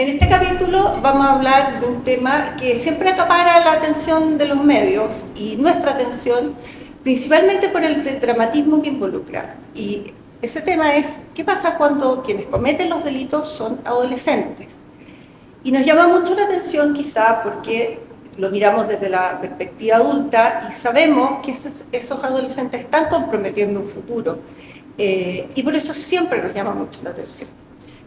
En este capítulo vamos a hablar de un tema que siempre acapara la atención de los medios y nuestra atención, principalmente por el dramatismo que involucra. Y ese tema es, ¿qué pasa cuando quienes cometen los delitos son adolescentes? Y nos llama mucho la atención quizá porque lo miramos desde la perspectiva adulta y sabemos que esos adolescentes están comprometiendo un futuro. Y por eso siempre nos llama mucho la atención.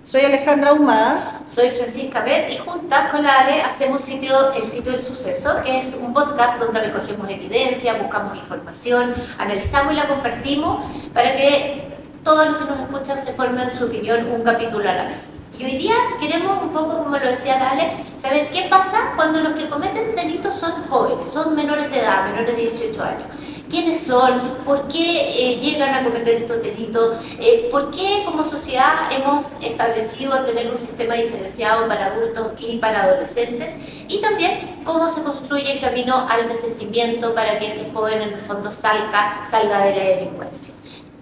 Soy Alejandra Ahumada. Soy Francisca Bert y juntas con la Ale hacemos el sitio del suceso, que es un podcast donde recogemos evidencia, buscamos información, analizamos y la compartimos para que todos los que nos escuchan se formen su opinión un capítulo a la vez. Y hoy día queremos un poco, como lo decía la Ale, saber qué pasa cuando los que cometen delitos son jóvenes, son menores de edad, menores de 18 años. ¿Quiénes son? ¿Por qué llegan a cometer estos delitos? ¿Por qué como sociedad hemos establecido tener un sistema diferenciado para adultos y para adolescentes? Y también cómo se construye el camino al desentimiento para que ese joven en el fondo salga de la delincuencia.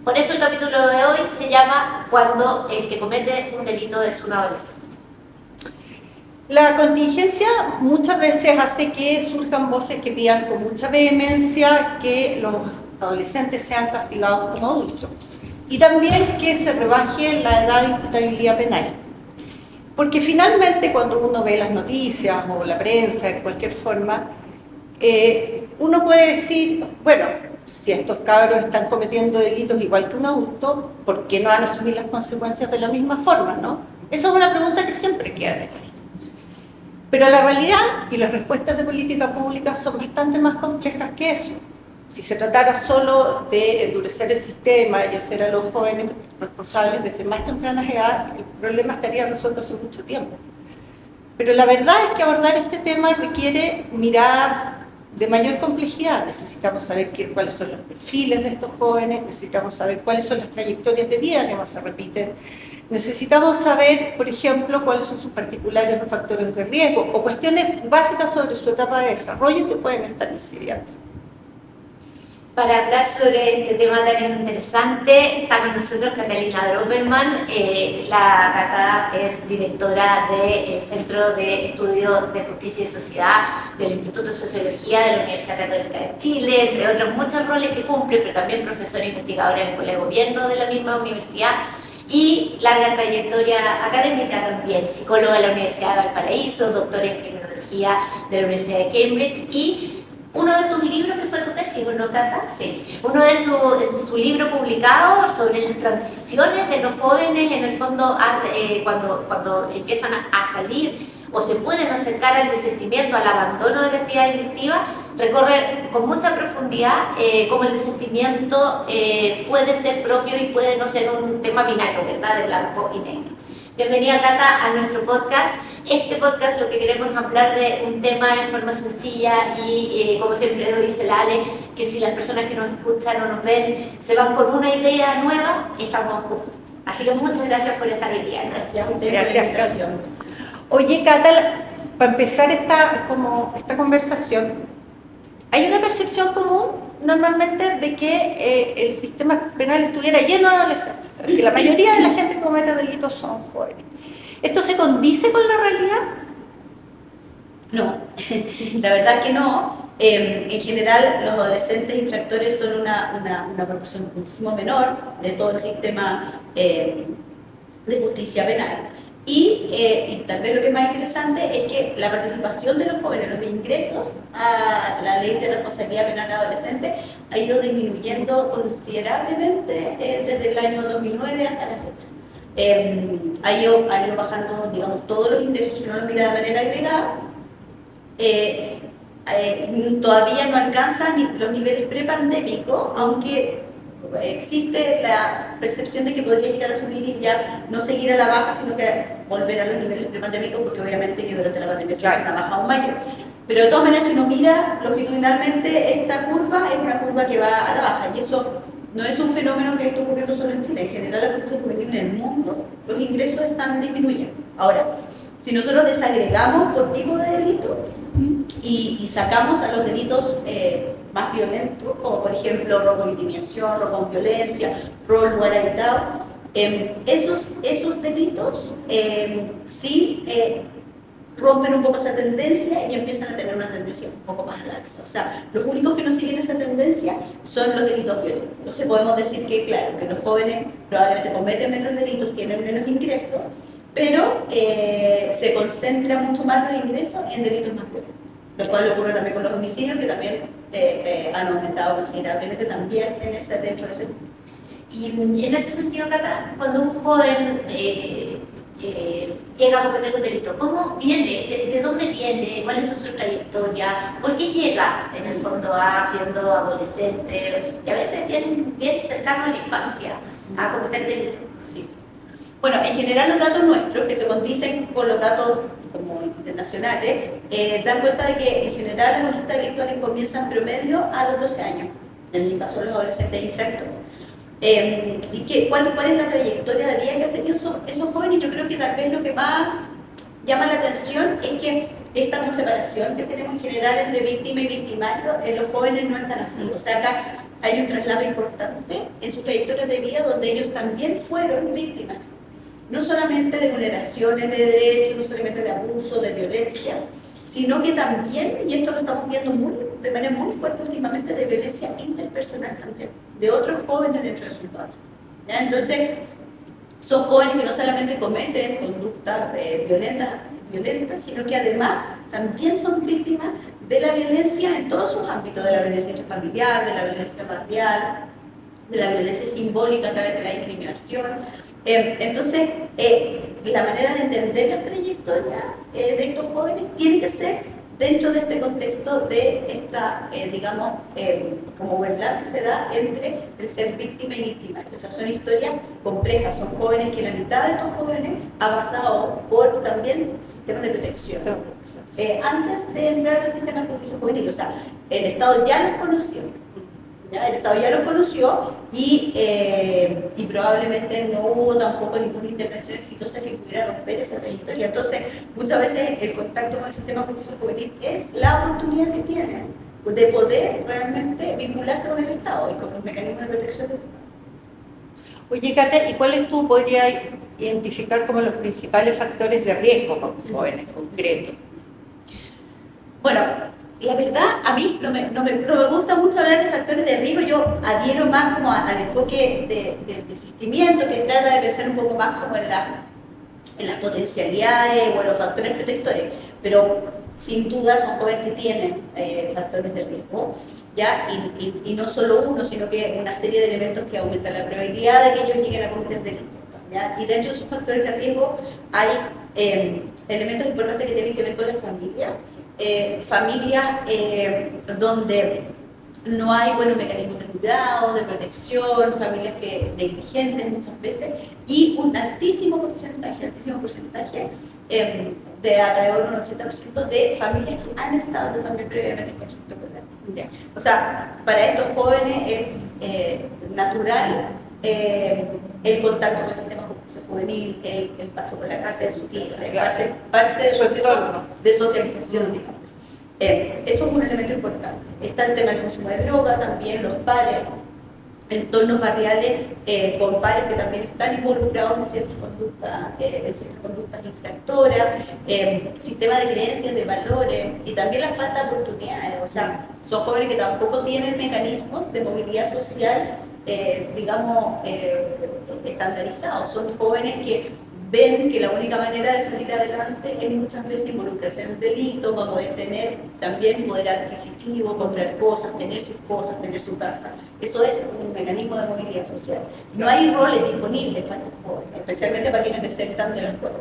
Por eso el capítulo de hoy se llama Cuando el que comete un delito es un adolescente. La contingencia muchas veces hace que surjan voces que pidan con mucha vehemencia que los adolescentes sean castigados como adultos y también que se rebaje la edad de imputabilidad penal. Porque finalmente cuando uno ve las noticias o la prensa de cualquier forma, uno puede decir, bueno, si estos cabros están cometiendo delitos igual que un adulto, ¿por qué no van a asumir las consecuencias de la misma forma, no? Esa es una pregunta que siempre queda en el aire. Pero la realidad y las respuestas de política pública son bastante más complejas que eso. Si se tratara solo de endurecer el sistema y hacer a los jóvenes responsables desde más tempranas edades, el problema estaría resuelto hace mucho tiempo. Pero la verdad es que abordar este tema requiere miradas de mayor complejidad. Necesitamos saber cuáles son los perfiles de estos jóvenes, necesitamos saber cuáles son las trayectorias de vida que más se repiten, necesitamos saber, por ejemplo, cuáles son sus particulares factores de riesgo o cuestiones básicas sobre su etapa de desarrollo que pueden estar incidiendo. Para hablar sobre este tema tan interesante está con nosotros Catalina Droperman. La Cata es directora del Centro de Estudios de Justicia y Sociedad del Instituto de Sociología de la Universidad Católica de Chile, entre otros muchos roles que cumple, pero también profesora investigadora en la Escuela de Gobierno de la misma universidad y larga trayectoria académica también, psicóloga de la Universidad de Valparaíso, doctora en criminología de la Universidad de Cambridge y uno de tus libros, que fue tu tesis, ¿no, Cata? Sí. Uno de su libro publicado sobre las transiciones de los jóvenes, en el fondo, cuando empiezan a salir o se pueden acercar al desentimiento, al abandono de la actividad delictiva, recorre con mucha profundidad cómo el desentimiento puede ser propio y puede no ser un tema binario, ¿verdad?, de blanco y negro. Bienvenida, Cata, a nuestro podcast. Este podcast lo que queremos es hablar de un tema en forma sencilla y como siempre nos dice la Ale, que si las personas que nos escuchan o nos ven se van con una idea nueva, estamos juntos. Así que muchas gracias por estar hoy día. Gracias a ustedes por la invitación. Oye, Cata, para empezar esta conversación, hay una percepción común normalmente de que el sistema penal estuviera lleno de adolescentes, que la mayoría de la gente que comete delitos son jóvenes. ¿Esto se condice con la realidad? No, la verdad que no. En general, los adolescentes infractores son una proporción muchísimo menor de todo el sistema de justicia penal. Y tal vez lo que es más interesante es que la participación de los jóvenes, los ingresos a la ley de responsabilidad penal adolescente ha ido disminuyendo considerablemente desde el año 2009 hasta la fecha. Han ido bajando, digamos, todos los ingresos, si uno lo mira de manera agregada. Todavía no alcanzan los niveles prepandémicos, aunque existe la percepción de que podría llegar a subir y ya no seguir a la baja, sino que volver a los niveles prepandémicos, porque obviamente que durante la pandemia se ha bajado aún mayor. Pero de todas maneras, si uno mira longitudinalmente, esta curva es una curva que va a la baja, y eso no es un fenómeno que está ocurriendo solo en Chile. En general, la justicia juvenil en el mundo, los ingresos están disminuyendo. Ahora, si nosotros desagregamos por tipo de delito y sacamos a los delitos más violentos, como por ejemplo robo con intimidación, robo con violencia, robo en lugar habitado, Esos delitos sí rompen un poco esa tendencia y empiezan a tener una tendencia un poco más al alza. O sea, los únicos que no siguen esa tendencia son los delitos violentos. Entonces podemos decir que, claro, que los jóvenes probablemente cometen menos delitos, tienen menos ingresos, pero se concentran mucho más los ingresos en delitos más violentos. Lo cual ocurre también con los homicidios, que también han aumentado considerablemente también dentro de ese grupo. Y en ese sentido, Cata, cuando un joven llega a cometer un delito, ¿cómo viene? ¿De dónde viene? ¿Cuál es su trayectoria? ¿Por qué llega, en el fondo, siendo adolescente y a veces bien cercano a la infancia a cometer delitos? Sí. Bueno, en general los datos nuestros, que se condicen con los datos como internacionales, dan cuenta de que en general las conductas delictuales comienzan promedio a los 12 años, en el caso de los adolescentes infractores. ¿Y cuál es la trayectoria de vida que han tenido esos jóvenes? Yo creo que tal vez lo que más llama la atención es que esta como separación que tenemos en general entre víctima y victimario, en los jóvenes no están así. O sea, acá hay un traslado importante en sus trayectorias de vida donde ellos también fueron víctimas. No solamente de vulneraciones de derechos, no solamente de abuso, de violencia, sino que también, y esto lo estamos viendo de manera muy fuerte últimamente, de violencia interpersonal también, de otros jóvenes dentro de sus barrios. Entonces, son jóvenes que no solamente cometen conductas violentas, sino que además también son víctimas de la violencia en todos sus ámbitos, de la violencia intrafamiliar, de la violencia barrial, de la violencia simbólica a través de la discriminación. Entonces, la manera de entender las trayectorias de estos jóvenes tiene que ser dentro de este contexto de esta, digamos, como overlap que se da entre el ser víctima y victimario. O sea, son historias complejas, son jóvenes que la mitad de estos jóvenes ha pasado por también sistemas de protección. Antes de entrar al sistema de justicia juvenil, o sea, el Estado ya los conoció. ¿Ya? El Estado ya los conoció y probablemente no hubo tampoco ninguna intervención exitosa que pudiera romper esa trayectoria. Entonces, muchas veces el contacto con el sistema de justicia juvenil es la oportunidad que tienen de poder realmente vincularse con el Estado y con los mecanismos de protección del Estado. Oye, Cata, ¿y cuáles tú podrías identificar como los principales factores de riesgo para los jóvenes concretos? Bueno, la verdad, a mí no me gusta mucho hablar de factores de riesgo. Yo adhiero más como al enfoque de desistimiento, que trata de pensar un poco más como en las potencialidades o en los factores protectores. Pero sin duda son jóvenes que tienen factores de riesgo, ¿ya? Y no solo uno, sino que una serie de elementos que aumentan la probabilidad de que ellos lleguen a cometer delitos, ¿ya? Y dentro de esos factores de riesgo hay elementos importantes que tienen que ver con la familia. Familias donde no hay buenos mecanismos de cuidado, de protección, familias negligentes muchas veces, y un altísimo porcentaje de alrededor de un 80% de familias que han estado también previamente en conflicto con la ley. O sea, para estos jóvenes es natural el contacto con el sistema juvenil, el paso por la cárcel de su tía, parte de su entorno de socialización, digamos. Eso es un elemento importante. Está el tema del consumo de droga, también los pares, entornos barriales con pares que también están involucrados en ciertas conductas infractoras, sistema de creencias, de valores y también la falta de oportunidades. O sea, son jóvenes que tampoco tienen mecanismos de movilidad social digamos, estandarizados. Son jóvenes que ven que la única manera de salir adelante es muchas veces involucrarse en un delito para poder tener también poder adquisitivo, comprar cosas, tener sus cosas, tener su casa. Eso es un mecanismo de movilidad social. No hay roles disponibles para estos jóvenes, especialmente para quienes desertan de la escuela.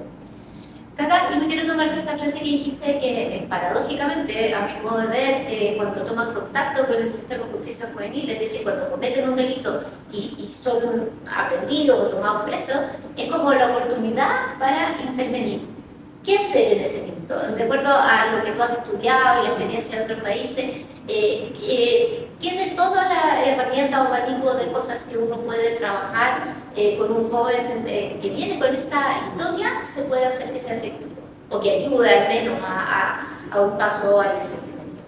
Cata, y me quiero tomar de esta frase que dijiste que paradójicamente, a mi modo de ver, cuando toman contacto con el sistema de justicia juvenil, es decir, cuando cometen un delito y son aprendidos o tomados presos, es como la oportunidad para intervenir. ¿Qué hacer en ese minuto? De acuerdo a lo que tú has estudiado y la experiencia de otros países, ¿qué de toda la herramienta o abanico de cosas que uno puede trabajar con un joven que viene con esta historia se puede hacer que sea efectivo? O que ayude al menos a un paso al desistimiento.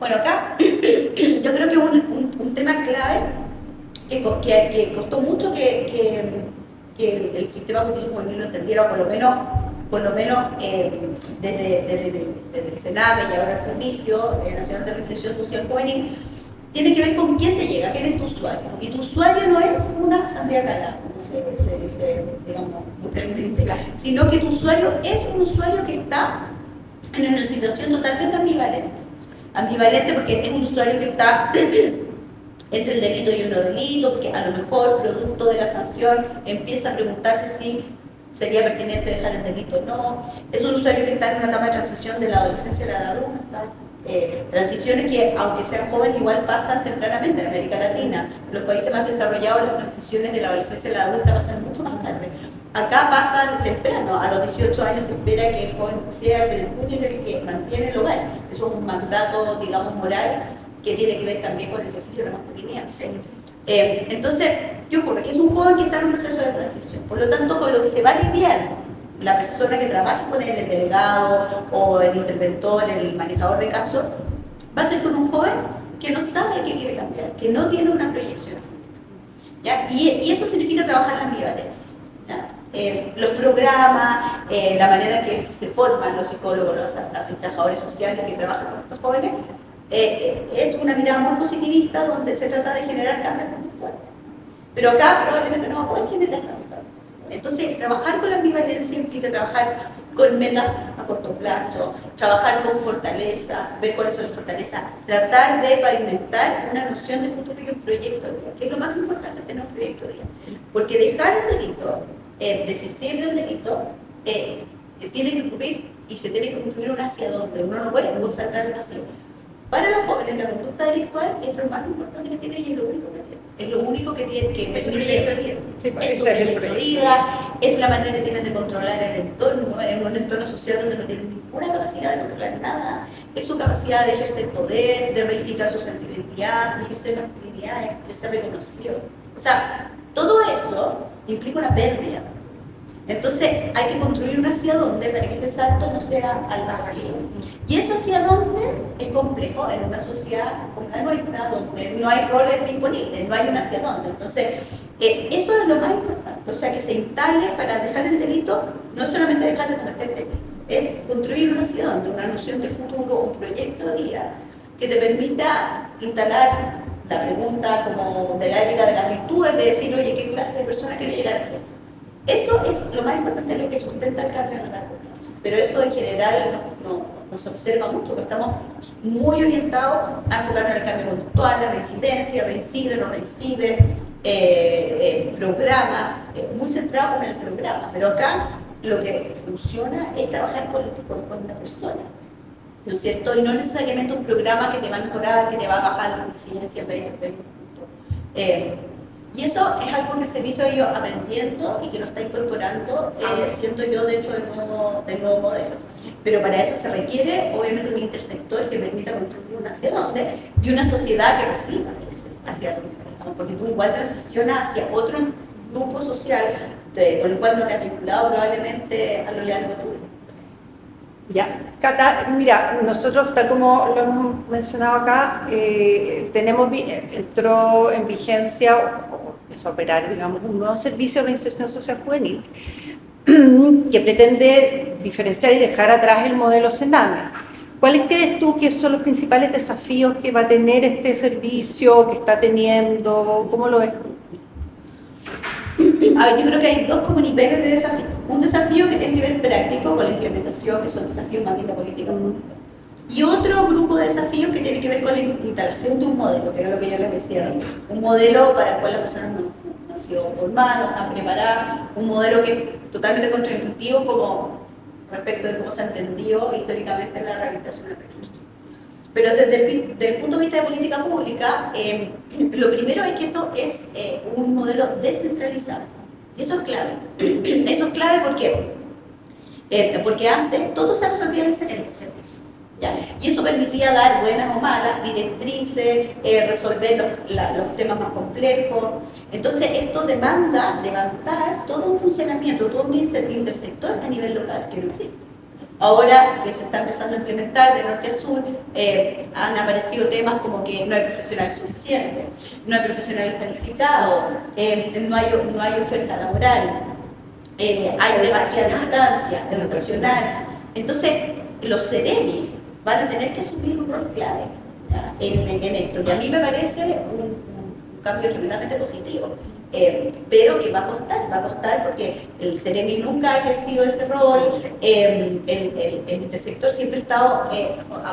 Bueno, acá yo creo que un tema clave que costó mucho que el sistema de justicia juvenil lo entendiera, o por lo menos desde el Sename y ahora el Servicio Nacional de Reinserción Social Juvenil, tiene que ver con quién te llega, quién es tu usuario. Y tu usuario no es una sandía clara, como se dice, digamos, sino que tu usuario es un usuario que está en una situación totalmente ambivalente. Ambivalente porque es un usuario que está entre el delito y el no delito, porque a lo mejor, producto de la sanción, empieza a preguntarse si sería pertinente dejar el delito o no. Es un usuario que está en una etapa de transición de la adolescencia a la edad adulta. Transiciones que, aunque sean jóvenes, igual pasan tempranamente en América Latina. En los países más desarrollados, las transiciones de la adolescencia a la adulta pasan mucho más tarde. Acá pasan temprano, a los 18 años se espera que el joven sea el que mantiene el hogar. Eso es un mandato, digamos, moral que tiene que ver también con el ejercicio de la masculinidad. ¿Sí? Entonces, ¿qué ocurre? Que es un joven que está en un proceso de transición. Por lo tanto, con lo que se va a lidiar la persona que trabaje con él, el delegado o el interventor, el manejador de casos, va a ser con un joven que no sabe qué quiere cambiar, que no tiene una proyección futura. ¿Ya? Y eso significa trabajar la ambivalencia. ¿Ya? Los programas, la manera en que se forman los psicólogos, los trabajadores sociales que trabajan con estos jóvenes, es una mirada muy positivista donde se trata de generar cambios conductuales. Pero acá probablemente no va a poder generar cambios. Entonces, trabajar con la ambivalencia implica trabajar con metas a corto plazo, trabajar con fortaleza, ver cuáles son las fortalezas, tratar de pavimentar una noción de futuro y un proyecto de vida, que es lo más importante, tener un proyecto de vida. Porque dejar el delito, desistir del delito, tiene que ocurrir y se tiene que construir un hacia dónde. Uno no puede saltar el vacío. Para los jóvenes, la conducta delictual es lo más importante que tienen y es lo único que tienen. Es lo único que tienen que es un proyecto de vida. Sí, es un proyecto de vida, es la manera que tienen de controlar el entorno, en un entorno social donde no tienen ninguna capacidad de controlar nada. Es su capacidad de ejercer poder, de reivindicar su identidad, de ejercer masculinidad, de ser reconocido. O sea, todo eso implica una pérdida. Entonces hay que construir un hacia dónde para que ese salto no sea al vacío. Y ese hacia dónde es complejo en una sociedad como la nuestra, donde no hay roles disponibles, no hay un hacia dónde. Entonces, eso es lo más importante. O sea, que se instale para dejar el delito, no solamente dejar de cometer el delito, es construir un hacia dónde, una noción de futuro, un proyecto de vida que te permita instalar la pregunta como de la ética de las virtudes, de decir, oye, ¿qué clase de persona quiero llegar a ser? Eso es lo más importante, lo que sustenta el cambio a largo plazo. Pero eso en general nos observa mucho, porque estamos muy orientados a enfocarnos en el cambio conductual, la reincidencia, reincide, no reincide, programa, muy centrado con el programa. Pero acá lo que funciona es trabajar con una persona, ¿no es cierto? Y no necesariamente un programa que te va a mejorar, que te va a bajar la reincidencia en 20 puntos. Y eso es algo que el servicio ha ido aprendiendo y que lo está incorporando, siento yo, dentro del nuevo modelo. Pero para eso se requiere, obviamente, un intersector que permita construir un hacia dónde y una sociedad que reciba ese hacia dónde estamos. Porque tú igual transicionas hacia otro grupo social con el cual no te has vinculado probablemente a lo largo de tu vida. Ya, Cata, mira, nosotros, tal como lo hemos mencionado acá, entró en vigencia, o empezó a operar, digamos, un nuevo servicio de reinserción social juvenil que pretende diferenciar y dejar atrás el modelo Sename. ¿Cuáles crees tú que son los principales desafíos que va a tener este servicio, que está teniendo? ¿Cómo lo ves tú? A ver, yo creo que hay dos como niveles de desafío. Un desafío que tiene que ver práctico con la implementación, que son desafíos más bien de política pública. Y otro grupo de desafíos que tiene que ver con la instalación de un modelo, que era lo que yo les decía recién. Un modelo para el cual las personas no han sido formadas, no están preparadas, un modelo que es totalmente contraintuitivo como respecto de cómo se ha entendido históricamente la rehabilitación del reinserción. Pero desde el punto de vista de política pública, lo primero es que esto es un modelo descentralizado. Y eso es clave. Eso es clave porque antes todo se resolvía en el servicio. ¿Ya? Y eso permitía dar buenas o malas directrices, resolver los temas más complejos. Entonces esto demanda levantar todo un funcionamiento, todo un intersector a nivel local, que no existe. Ahora que se está empezando a implementar de norte a sur, han aparecido temas como que no hay profesionales suficientes, no hay profesionales calificados, no hay oferta laboral, hay demasiada distancia educacional. Entonces, los seremis van a tener que asumir un rol clave, ¿ya? En esto. Y a mí me parece un cambio tremendamente positivo. Pero que va a costar porque el Ceremi nunca ha ejercido ese rol, el intersector siempre ha estado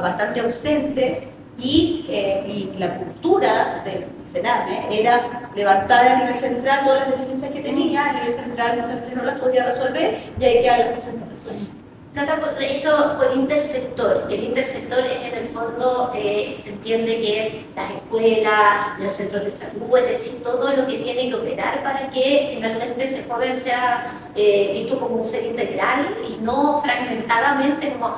bastante ausente y la cultura del Sename era levantar a nivel central todas las deficiencias que tenía, a nivel central muchas veces no las podía resolver y ahí quedan las cosas no resueltas. Esto por intersector. El intersector es, en el fondo, se entiende que es las escuelas, los centros de salud, es decir, todo lo que tiene que operar para que finalmente ese joven sea visto como un ser integral y no fragmentadamente como,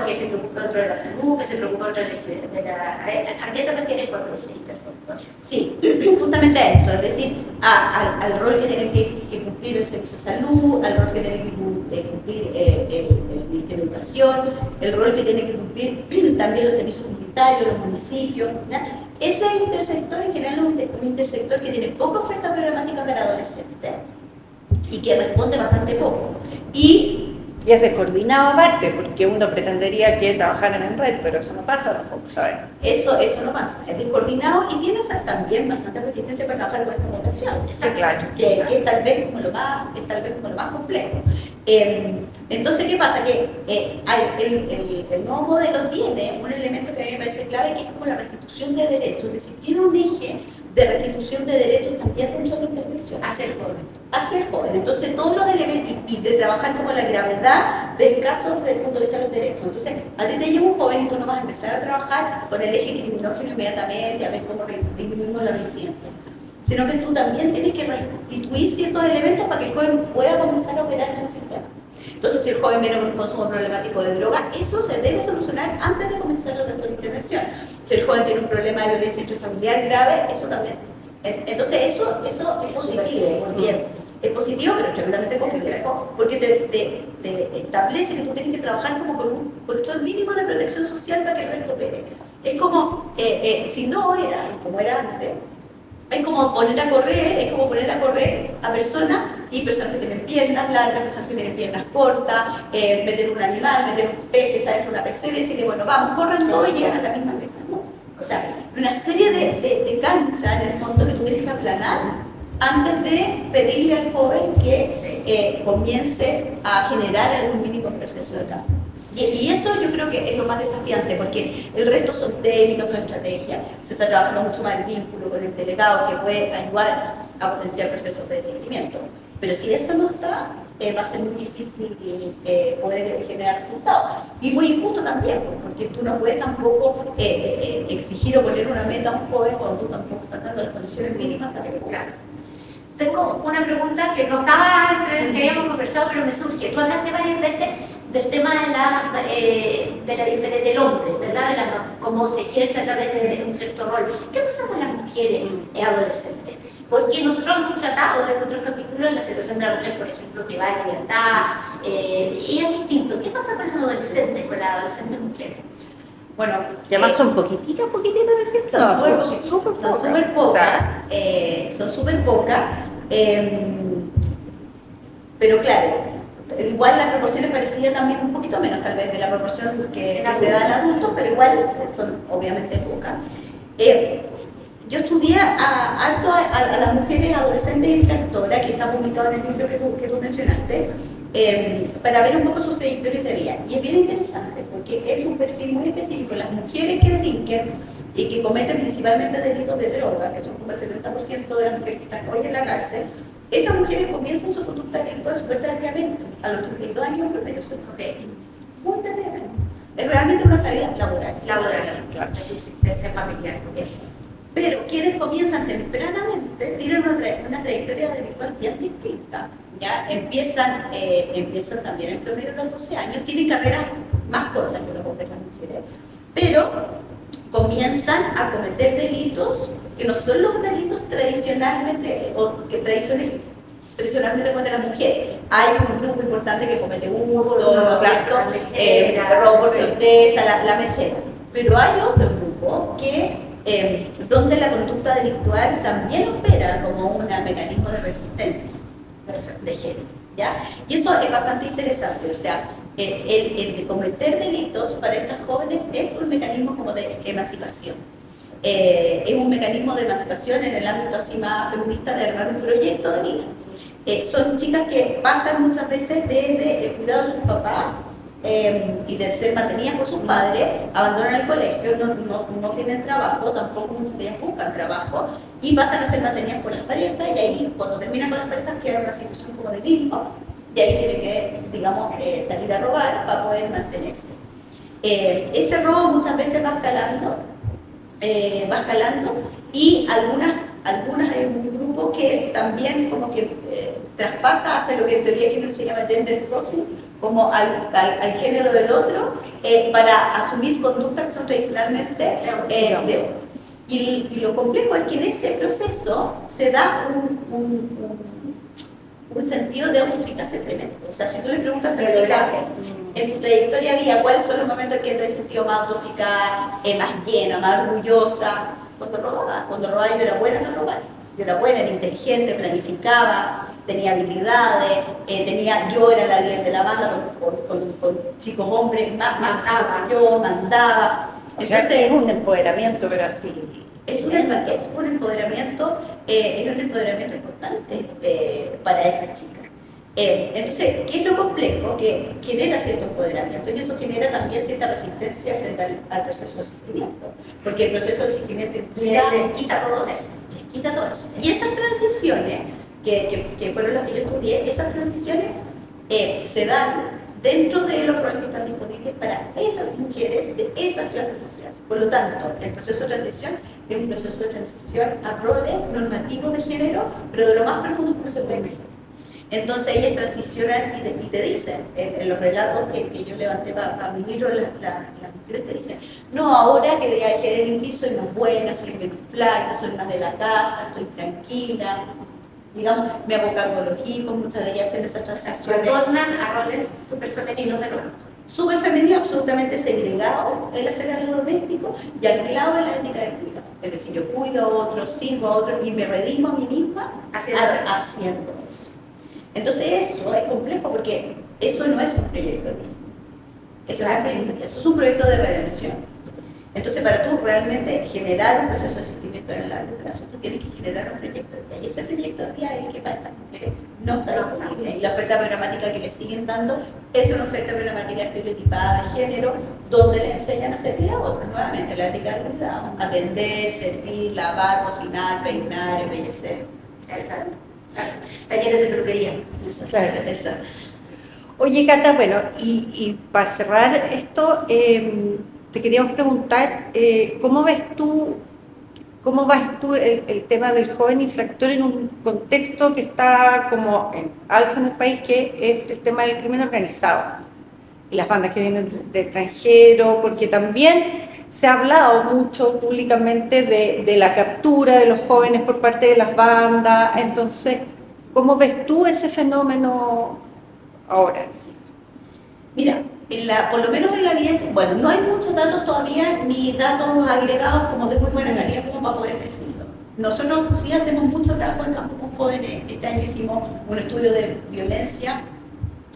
que se preocupe otro de la salud, que se preocupe otro de la... ¿A qué te refieres cuando dices intersector? Sí, justamente a eso, es decir, al rol que tiene que cumplir el Servicio de Salud, al rol que tiene que cumplir el Ministerio de Educación, el rol que tiene que cumplir también los servicios comunitarios, los municipios, ¿ya? Ese intersector en general es un intersector que tiene poca oferta programática para adolescentes y que responde bastante poco. Y es descoordinado aparte, porque uno pretendería que trabajaran en red, pero eso no pasa tampoco, ¿sabes? Eso no pasa, es descoordinado y tiene también bastante resistencia para trabajar con esta población. Sí, claro. Que es tal vez como lo más complejo. Entonces, ¿qué pasa? Que el nuevo modelo tiene un elemento que a mí me parece clave, que es como la restitución de derechos, es decir, tiene un eje de restitución de derechos también dentro de la intervención. Hacer joven. Hacer joven. Entonces, todos los elementos, y de trabajar como la gravedad del caso desde el punto de vista de los derechos. Entonces, a ti te llega un joven y tú no vas a empezar a trabajar con el eje criminógeno inmediatamente, a ver cómo disminuimos la reincidencia, sino que tú también tienes que restituir ciertos elementos para que el joven pueda comenzar a operar en el sistema. Entonces, si el joven viene con un consumo problemático de droga, eso se debe solucionar antes de comenzar el resto de la intervención. Si el joven tiene un problema de violencia intrafamiliar grave, eso también. Entonces, eso es positivo, porque es positivo, pero es tremendamente complejo, porque te establece que tú tienes que trabajar como con un colchón mínimo de protección social para que el resto opere. Es como, si no era como era antes, es como poner a correr a personas que tienen piernas largas, personas que tienen piernas cortas, meter un animal, meter un pez que está dentro de una pecera y decirle, bueno, vamos, corran todos y llegan a la misma meta, ¿no? O sea, una serie de canchas en el fondo que tú tienes que aplanar antes de pedirle al joven que comience a generar algún mínimo proceso de cambio. Y eso yo creo que es lo más desafiante, porque el resto son técnicas, son estrategias. Se está trabajando mucho más el vínculo con el delegado, que puede ayudar a potenciar procesos de seguimiento. Pero si eso no está, va a ser muy difícil poder generar resultados. Y muy injusto también, porque tú no puedes tampoco exigir o poner una meta a un joven cuando tú tampoco estás dando las condiciones mínimas para que lo haga. Tengo una pregunta que no estaba que habíamos conversado, pero me surge. Tú hablaste varias veces del tema del hombre, ¿verdad? Cómo se ejerce a través de un cierto rol. ¿Qué pasa con las mujeres adolescentes? Porque nosotros hemos tratado en otros capítulos la situación de la mujer, por ejemplo, privada de libertad, y es distinto. ¿Qué pasa con las adolescentes mujeres? Bueno, que además son poquititas de cierto. Son súper pocas. Son súper pocas. Pero claro, igual la proporción es parecida también un poquito menos, tal vez, de la proporción que se da en adultos, pero igual son obviamente pocas. Yo estudié harto a las mujeres adolescentes infractoras, que está publicado en el libro que tú mencionaste, para ver un poco sus trayectorias de vida. Y es bien interesante, porque es un perfil muy específico. Las mujeres que delinquen y que cometen principalmente delitos de droga, que son como el 70% de las mujeres que están hoy en la cárcel, esas mujeres comienzan su conducta delictual súper tardíamente. A los 32 años en promedio son mujeres. Muy tardíamente. Es realmente una salida laboral. Claro. La subsistencia familiar. Pero quienes comienzan tempranamente tienen una trayectoria delictual bien distinta. ¿Ya? Empiezan también en promedio a los 12 años, tienen carreras más cortas que los hombres y las mujeres, pero comienzan a cometer delitos que no son los delitos tradicionalmente, o que tradicionalmente cometen las mujeres. Hay un grupo importante que comete hurto, ¿no es cierto? La mechera, Robo por sí. sorpresa, la mechera. Pero hay otro grupo que, donde la conducta delictual también opera como un mecanismo de resistencia de género, ¿ya? Y eso es bastante interesante, o sea, el de cometer delitos para estas jóvenes es un mecanismo como de emancipación. Es un mecanismo de emancipación en el ámbito así más feminista de armar un proyecto de vida. Son chicas que pasan muchas veces desde el cuidado de sus papás y de ser mantenidas por sus padres, abandonan el colegio, no tienen trabajo, tampoco muchas de ellas buscan trabajo, y pasan a ser mantenidas por las parejas, y ahí cuando terminan con las parejas queda una situación como de limbo, y ahí tienen que, digamos, salir a robar para poder mantenerse. Ese robo muchas veces va escalando, y algunas hay un grupo que también como que traspasa, hace lo que en teoría género se llama gender crossing, como al género del otro, para asumir conductas que son tradicionalmente de otro. Y lo complejo es que en ese proceso se da un sentido de autoeficacia tremendo. O sea, si tú le preguntas a esta chica en tu trayectoria vida, ¿cuáles son los momentos en que te has sentido más autoeficaz, más llena, más orgullosa? Cuando robaba yo era buena para robar. Yo era buena, era inteligente, planificaba, tenía habilidades, yo era la líder de la banda con chicos hombres, más chicos que yo, mandaba. O sea, Entonces, es un empoderamiento, pero así. es un empoderamiento importante para esa chica. Entonces, ¿qué es lo complejo? Que genera cierto empoderamiento y eso genera también cierta resistencia frente al proceso de asistimiento, porque el proceso de asistimiento implica... Les quita todo eso. Les quita todo eso. Y esas transiciones, que fueron las que yo estudié, esas transiciones se dan dentro de los roles que están disponibles para esas mujeres de esas clases sociales. Por lo tanto, el proceso de transición es un proceso de transición a roles normativos de género, pero de lo más profundo que no se puede imaginar. Entonces ellas transicionan y te dicen, en los relatos que yo levanté para mi libro, las mujeres te dicen, no, ahora que dejé de delinquir soy más buena, soy menos flight, soy más de la casa, estoy tranquila, digamos, me hago cargo de los hijos, muchas de ellas hacen esa transición. Retornan a roles súper femeninos de nuevo. Súper femenino, absolutamente segregado en la esfera de lo doméstico y anclado en la ética del cuidado. Es decir, yo cuido a otros, sirvo a otros y me redimo a mí misma haciendo eso. Entonces eso es complejo porque eso no es un proyecto de vida. Eso es un proyecto de redención. Entonces para tú realmente generar un proceso de asistimiento en el largo plazo, tú tienes que generar un proyecto de vida. Y ese proyecto de vida es el que para estas mujeres no está disponible. Y la oferta programática que les siguen dando es una oferta programática estereotipada de género donde le enseñan a servir a otros. Nuevamente, la ética del cuidado. Atender, servir, lavar, cocinar, peinar, embellecer. Exacto. Talleres de peluquería. Exacto. Oye, Cata, bueno, y para cerrar esto, te queríamos preguntar, ¿cómo ves tú el tema del joven infractor en un contexto que está como en alza en el país, que es el tema del crimen organizado y las bandas que vienen de extranjero? Porque también se ha hablado mucho públicamente de la captura de los jóvenes por parte de las bandas. Entonces, ¿cómo ves tú ese fenómeno ahora? Mira, por lo menos en la evidencia, bueno, no hay muchos datos todavía, ni datos agregados como de muy buena calidad como para poder decirlo. Nosotros sí hacemos mucho trabajo en campo con jóvenes. Este año hicimos un estudio de violencia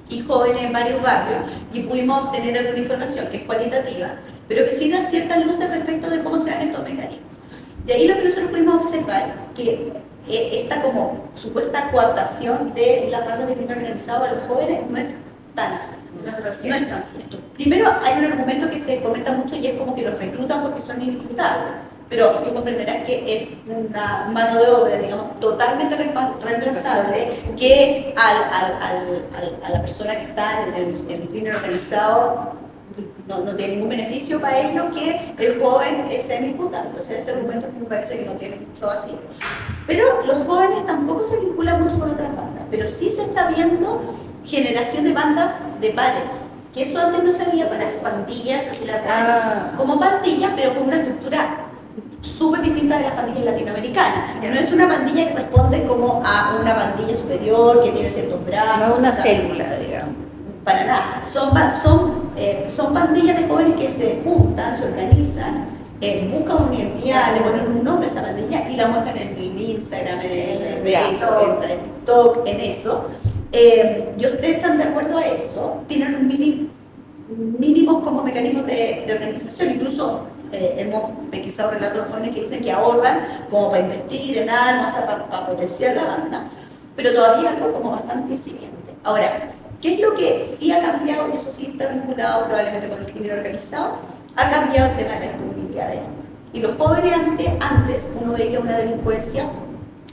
y jóvenes en varios barrios y pudimos obtener alguna información que es cualitativa, pero que sí da ciertas luces respecto de cómo se dan estos mecanismos. De ahí lo que nosotros pudimos observar, que esta como supuesta coartación de las bandas de crimen organizado a los jóvenes no es tan así. No es tan cierto. Primero, hay un argumento que se comenta mucho y es como que los reclutan porque son inimputables. Pero tú comprenderás que es una mano de obra, digamos, totalmente reemplazable, que a la persona que está en el crimen organizado no tiene ningún beneficio para ellos que el joven sea inimputable. O sea, ese argumento me parece que no tiene mucho así. Pero los jóvenes tampoco se vinculan mucho con otras bandas, pero sí se está viendo generación de bandas de pares, que eso antes no se veía Con para las pandillas hacia atrás. como pandillas, pero con una estructura súper distinta de las pandillas latinoamericanas. No es una pandilla que responde como a una pandilla superior que tiene ciertos brazos. No una célula, digamos. Para nada. Son pandillas de jóvenes que se juntan, se organizan, buscan una identidad, le ponen un nombre a esta pandilla y la muestran en el Instagram, en el Facebook, en TikTok, en eso. ¿Y ustedes están de acuerdo a eso? Tienen mínimos como mecanismos de organización, incluso hemos pesquisado relatos de jóvenes que dicen que ahorran como para invertir en armas, o sea, para potenciar la banda, pero todavía algo como bastante incipiente. Ahora, ¿qué es lo que sí ha cambiado? Y eso sí está vinculado probablemente con el crimen organizado. Ha cambiado el tema de la disponibilidad de armas. Y los jóvenes antes uno veía una delincuencia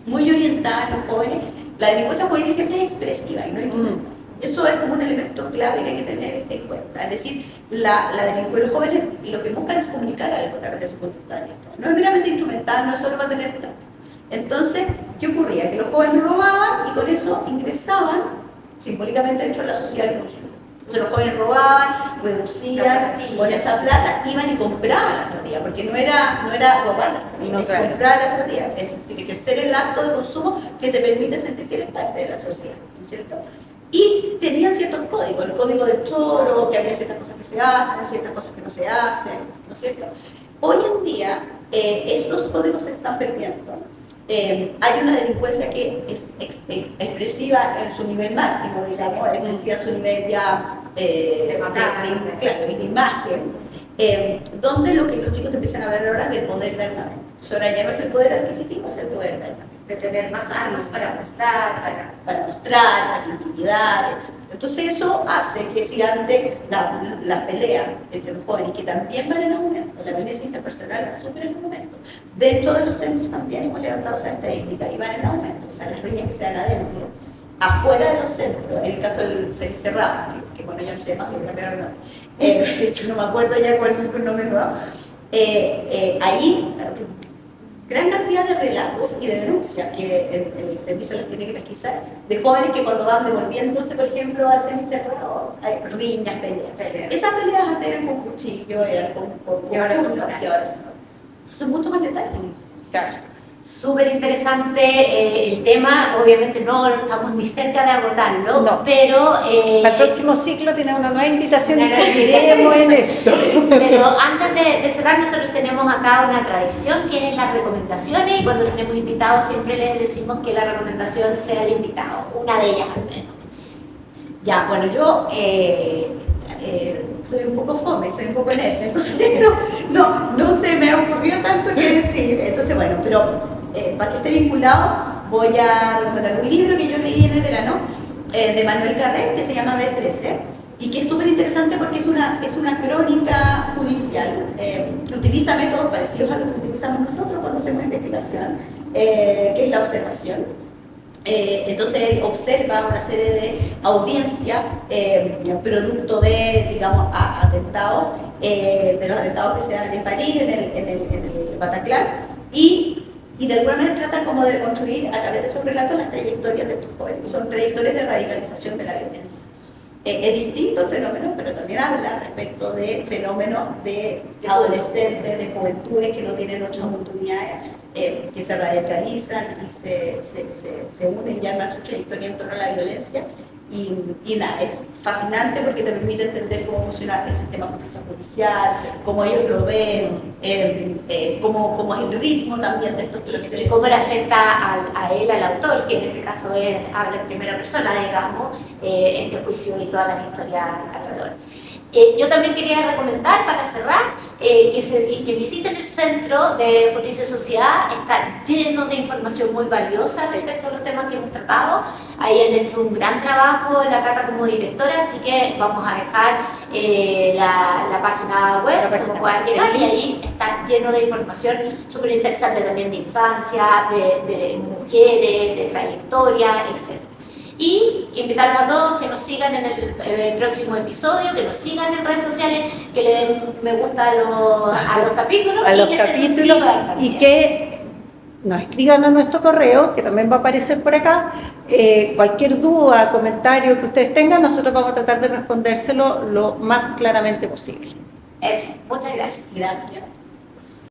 muy orientada en los jóvenes. La delincuencia juvenil siempre es expresiva y no instrumental. Eso es como un elemento clave que hay que tener en cuenta. Es decir, los jóvenes lo que buscan es comunicar algo a través de su conducta delictiva. No es meramente instrumental, no es solo para tener plata. Entonces, ¿qué ocurría? Que los jóvenes robaban y con eso ingresaban simbólicamente dentro de la sociedad del consumo. Entonces los jóvenes robaban, reducían, con esa plata iban y compraban la zapatilla, porque no era robar la zapatilla, es comprar la zapatilla, es decir, ejercer el acto de consumo que te permite sentir que eres parte de la sociedad, ¿no es cierto? Y tenían ciertos códigos, el código del choro, que había ciertas cosas que se hacen, ciertas cosas que no se hacen, ¿no es cierto? Hoy en día estos códigos se están perdiendo. Hay una delincuencia que es expresiva en su nivel máximo, digamos, expresiva en su nivel ya claro, y de imagen, donde lo que los chicos empiezan a hablar ahora es del poder del armamento. Ahora ya no es el poder adquisitivo, es el poder del armamento. De tener más armas para mostrar, para intimidar, etc. Entonces eso hace que si antes la pelea entre los jóvenes, que también van en aumento, la violencia interpersonal va súper en aumento, dentro de los centros también hemos levantado esa estadística y van en aumento, o sea, las riñas que se dan adentro, afuera de los centros, en el caso del cerrado, que bueno, ya no sé más si me cambiaron no me acuerdo ya cuál es el nombre nuevo, ahí gran cantidad de relatos y de denuncias que el servicio las tiene que pesquisar, de jóvenes que cuando van devolviéndose, por ejemplo, al semicerrado, hay riñas, peleas. Esas peleas antes eran con cuchillo, eran con y ahora son son mucho más letales. Claro. Súper interesante el tema, obviamente no estamos ni cerca de agotarlo, no. Pero... Para el próximo ciclo tiene una nueva invitación y seguiremos en esto. Pero antes de cerrar, nosotros tenemos acá una tradición que es las recomendaciones y cuando tenemos invitados siempre les decimos que la recomendación sea el invitado, una de ellas al menos. Ya, bueno, yo soy un poco fome, soy un poco nerd, entonces no se me ha ocurrido tanto que decir, entonces bueno, pero para que esté vinculado voy a recomendar un libro que yo leí en el verano de Manuel Carré que se llama B13 y que es súper interesante porque es una crónica judicial que utiliza métodos parecidos a los que utilizamos nosotros cuando hacemos investigación, que es la observación. Entonces él observa una serie de audiencias producto de, digamos, atentados, de los atentados que se dan en París, en el Bataclan, y de alguna manera trata como de construir a través de esos relatos las trayectorias de estos jóvenes, que son trayectorias de radicalización de la violencia. Es distinto el fenómeno, pero también habla respecto de fenómenos de adolescentes, de juventudes que no tienen otras oportunidades, que se radicalizan y se unen y arman su trayectoria en torno a la violencia. Y nada, es fascinante porque te permite entender cómo funciona el sistema de justicia judicial, cómo ellos lo ven, cómo es el ritmo también de estos procesos. Y cómo le afecta a él, al autor, que en este caso habla en primera persona, digamos, este juicio y todas las historias alrededor. Yo también quería recomendar, para cerrar, que visiten el Centro de Justicia y Sociedad. Está lleno de información muy valiosa respecto a los temas que hemos tratado. Ahí han hecho un gran trabajo la Cata como directora, así que vamos a dejar la página web, como puedan llegar, y ahí está lleno de información súper interesante también de infancia, de mujeres, de trayectoria, etc. Y invitarlos a todos que nos sigan en el próximo episodio, que nos sigan en redes sociales, que le den me gusta a los capítulos se suscriban también. Y que nos escriban a nuestro correo, que también va a aparecer por acá. Cualquier duda, comentario que ustedes tengan, nosotros vamos a tratar de respondérselo lo más claramente posible. Eso, muchas gracias. Gracias.